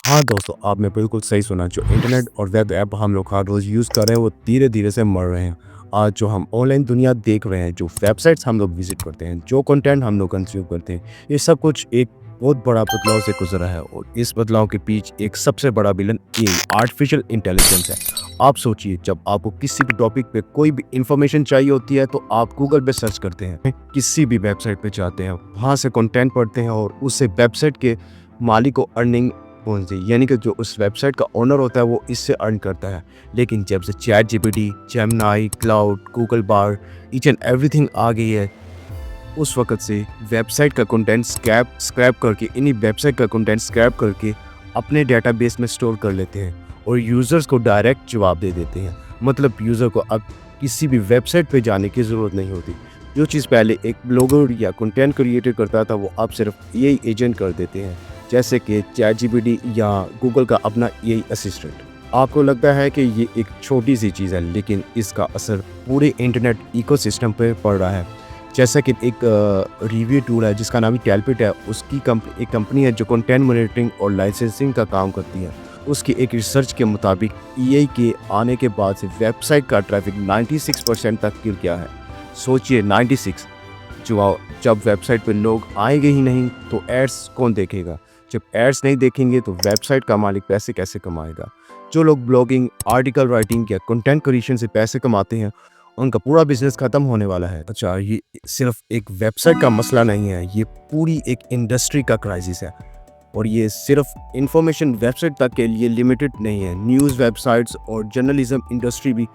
हाँ दोस्तों, आपने बिल्कुल सही सुना। जो इंटरनेट और वेब ऐप हम लोग हर रोज़ यूज़ कर रहे हैं, वो धीरे-धीरे से मर रहे हैं। आज जो हम ऑनलाइन दुनिया देख रहे हैं, जो वेबसाइट्स हम लोग विज़िट करते हैं, जो कंटेंट हम लोग कंज़्यूम करते हैं, ये सब कुछ एक बहुत बड़ा बदलाव से गुज़रा है और इस बदलाव के पीछे एक सबसे बड़ा विलन एआई, आर्टिफ़िशियल इंटेलिजेंस है। आप सोचिए, जब आपको किसी भी टॉपिक पे कोई भी इन्फॉर्मेशन चाहिए होती है, तो आप गूगल पे सर्च करते हैं, किसी भी वेबसाइट पे जाते हैं, वहाँ से कंटेंट पढ़ते हैं और उससे वेबसाइट के मालिक को अर्निंग पहुँचती है, यानी कि जो उस वेबसाइट का ओनर होता है वो इससे अर्न करता है। लेकिन जब से ChatGPT, Gemini, Claude, Google Bard, each and everything आ गई है, उस वक़्त से वेबसाइट का कंटेंट स्क्रैप करके इन्हीं वेबसाइट का कंटेंट स्क्रैप करके अपने डेटाबेस में स्टोर कर लेते हैं और यूज़र्स को डायरेक्ट जवाब दे देते हैं। मतलब यूज़र को अब किसी भी वेबसाइट पे जाने की ज़रूरत नहीं होती। जो चीज़ पहले एक ब्लॉगर या कंटेंट क्रिएटर करता था, वो अब सिर्फ एआई एजेंट कर देते हैं, जैसे कि चैट जीपीटी या गूगल का अपना एआई असिस्टेंट। आपको लगता है कि ये एक छोटी सी चीज़ है, लेकिन इसका असर पूरे इंटरनेट इकोसिस्टम पे पड़ रहा है। जैसा कि एक रिव्यू टूल है जिसका नाम टैलपिट है, उसकी एक कंपनी है जो कंटेंट मॉनिटरिंग और लाइसेंसिंग का काम करती है। उसकी एक रिसर्च के मुताबिक एआई के आने के बाद से वेबसाइट का ट्रैफिक 96% तक गिर गया है। सोचिए, 96। जब वेबसाइट पे लोग आएंगे ही नहीं तो एड्स कौन देखेगा? जब एड्स नहीं देखेंगे तो वेबसाइट का मालिक पैसे कैसे कमाएगा? जो लोग ब्लॉगिंग, आर्टिकल राइटिंग या कंटेंट क्रिएशन से पैसे कमाते हैं, उनका पूरा बिजनेस खत्म होने वाला है। अच्छा, ये सिर्फ एक वेबसाइट का मसला नहीं है, ये पूरी एक इंडस्ट्री का क्राइसिस है। और ये सिर्फ इंफॉर्मेशन वेबसाइट तक के लिए लिमिटेड नहीं है। न्यूज़ वेबसाइट्स और जर्नलिज्म इंडस्ट्री भी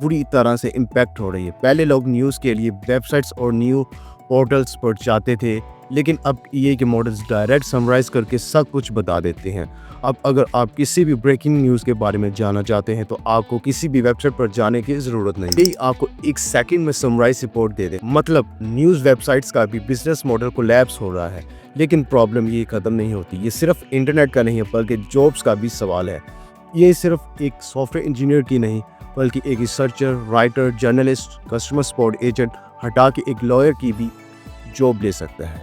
बुरी तरह से इम्पैक्ट हो रही है। पहले लोग न्यूज़ के लिए वेबसाइट्स और न्यूज़ पोर्टल्स पर जाते थे, लेकिन अब एआई के मॉडल्स डायरेक्ट समराइज करके सब कुछ बता देते हैं। अब अगर आप किसी भी ब्रेकिंग न्यूज़ के बारे में जानना चाहते हैं, तो आपको किसी भी वेबसाइट पर जाने की ज़रूरत नहीं, यही आपको एक सेकंड में समराइज रिपोर्ट दे दे। मतलब न्यूज़ वेबसाइट्स का भी बिजनेस मॉडल कोलैप्स हो रहा है। लेकिन प्रॉब्लम ये ख़त्म नहीं होती। ये सिर्फ इंटरनेट का नहीं है, बल्कि जॉब्स का भी सवाल है। ये सिर्फ एक सॉफ्टवेयर इंजीनियर की नहीं, बल्कि एक researcher, writer, journalist, customer support agent हटा के एक लॉयर की भी जॉब ले सकता है।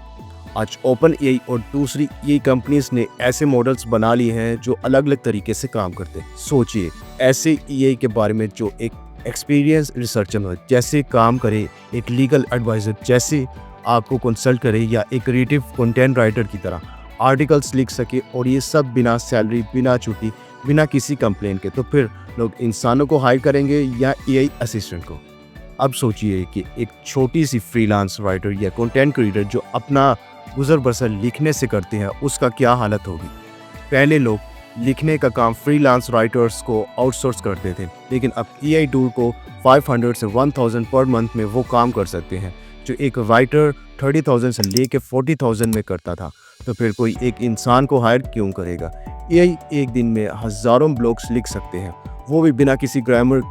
आज ओपन एआई और दूसरी एआई कंपनीज ने ऐसे मॉडल्स बना लिए हैं जो अलग अलग तरीके से काम करते हैं। सोचिए, ऐसे एआई के बारे में जो एक एक्सपीरियंस रिसर्चर हो, जैसे काम करे एक लीगल एडवाइजर, जैसे आपको कंसल्ट करे, या एक क्रिएटिव कंटेंट राइटर की तरह आर्टिकल्स लिख सके, और ये सब बिना सैलरी, बिना छुट्टी, बिना किसी कंप्लेन के। तो फिर लोग इंसानों को हायर करेंगे या एआई असिस्टेंट को? अब सोचिए कि एक छोटी सी फ्रीलांस राइटर या कंटेंट क्रिएटर जो अपना गुजर बसर लिखने से करते हैं, उसका क्या हालत होगी? पहले लोग लिखने का काम फ्रीलांस राइटर्स को आउटसोर्स करते थे, लेकिन अब एआई टूल को 500 से 1000 पर मंथ में वो काम कर सकते हैं जो एक राइटर 30,000 से लेके 40,000 में करता था। तो फिर कोई एक इंसान को हायर क्यों करेगा? एआई एक दिन में हज़ारों ब्लॉग्स लिख सकते हैं, वो भी बिना किसी ग्रामर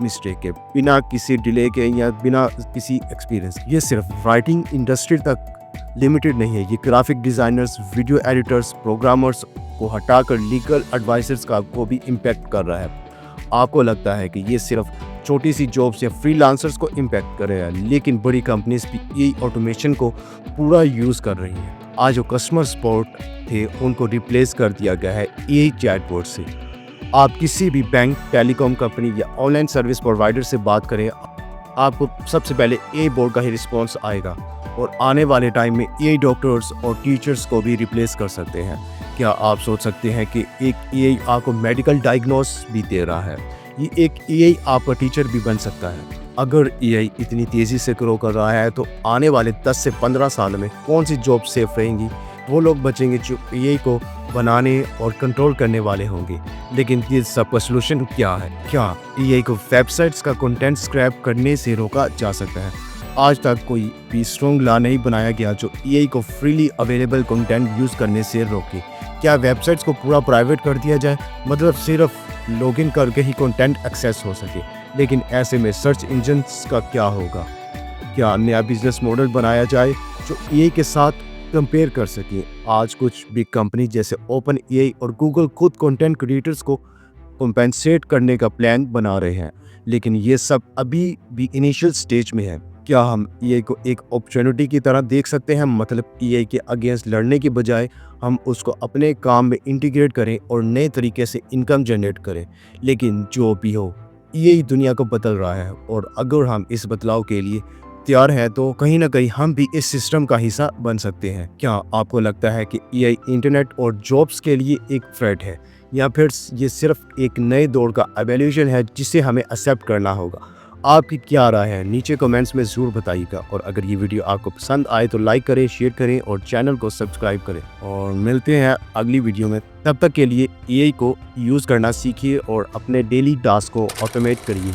मिस्टेक के, बिना किसी डिले के, या बिना किसी एक्सपीरियंस। ये सिर्फ राइटिंग इंडस्ट्री तक लिमिटेड नहीं है। ये graphic designers, video editors, programmers को हटाकर लीगल एडवाइजर्स का को भी इम्पैक्ट कर रहा है। आपको लगता है कि ये सिर्फ छोटी सी जॉब्स या फ्रीलांसर्स को इम्पैक्ट कर रहा है, लेकिन बड़ी कंपनीज भी एआई ऑटोमेशन को पूरा यूज़ कर रही हैं। आज जो कस्टमर सपोर्ट थे, उनको रिप्लेस कर दिया गया है एआई चैटबॉट से। आप किसी भी बैंक, टेलीकॉम कंपनी या ऑनलाइन सर्विस प्रोवाइडर से बात करें, आपको सबसे पहले एआई बोर्ड का ही रिस्पॉन्स आएगा। और आने वाले टाइम में एआई डॉक्टर्स और टीचर्स को भी रिप्लेस कर सकते हैं। क्या आप सोच सकते हैं कि एक एआई आपको मेडिकल डायग्नोस भी दे रहा है? ये एक एआई आपका टीचर भी बन सकता है। अगर एआई इतनी तेज़ी से ग्रो कर रहा है, तो आने वाले 10 से 15 साल में कौन सी जॉब सेफ रहेंगी? वो लोग बचेंगे जो एआई को बनाने और कंट्रोल करने वाले होंगे। लेकिन ये सब का सलूशन क्या है? क्या एआई को वेबसाइट्स का कंटेंट स्क्रैप करने से रोका जा सकता है? आज तक कोई भी स्ट्रॉन्ग लॉ नहीं बनाया गया जो एआई को फ्रीली अवेलेबल कंटेंट यूज़ करने से रोके। क्या वेबसाइट्स को पूरा प्राइवेट कर दिया जाए, मतलब सिर्फ लॉगिन करके ही कंटेंट एक्सेस हो सके? लेकिन ऐसे में सर्च इंजन्स का क्या होगा? क्या नया बिजनेस मॉडल बनाया जाए जो एआई के साथ कंपेयर कर सके? आज कुछ बिग कंपनी जैसे ओपन एआई और गूगल खुद कंटेंट क्रिएटर्स को कंपेंसेट करने का प्लान बना रहे हैं, लेकिन ये सब अभी भी इनिशियल स्टेज में है। क्या हम एआई को एक अपॉर्चुनिटी की तरह देख सकते हैं, मतलब एआई के अगेंस्ट लड़ने की बजाय हम उसको अपने काम में इंटीग्रेट करें और नए तरीके से इनकम जनरेट करें। लेकिन जो भी हो, एआई दुनिया को बदल रहा है और अगर हम इस बदलाव के लिए तैयार हैं तो कहीं ना कहीं हम भी इस सिस्टम का हिस्सा बन सकते हैं। क्या आपको लगता है कि एआई इंटरनेट और जॉब्स के लिए एक थ्रेट है, या फिर ये सिर्फ एक नए दौर का एवोल्यूशन है जिसे हमें एक्सेप्ट करना होगा? आपकी क्या राय है नीचे कमेंट्स में ज़रूर बताइएगा। और अगर ये वीडियो आपको पसंद आए तो लाइक करें, शेयर करें और चैनल को सब्सक्राइब करें। और मिलते हैं अगली वीडियो में। तब तक के लिए एआई को यूज़ करना सीखिए और अपने डेली टास्क को ऑटोमेट करिए।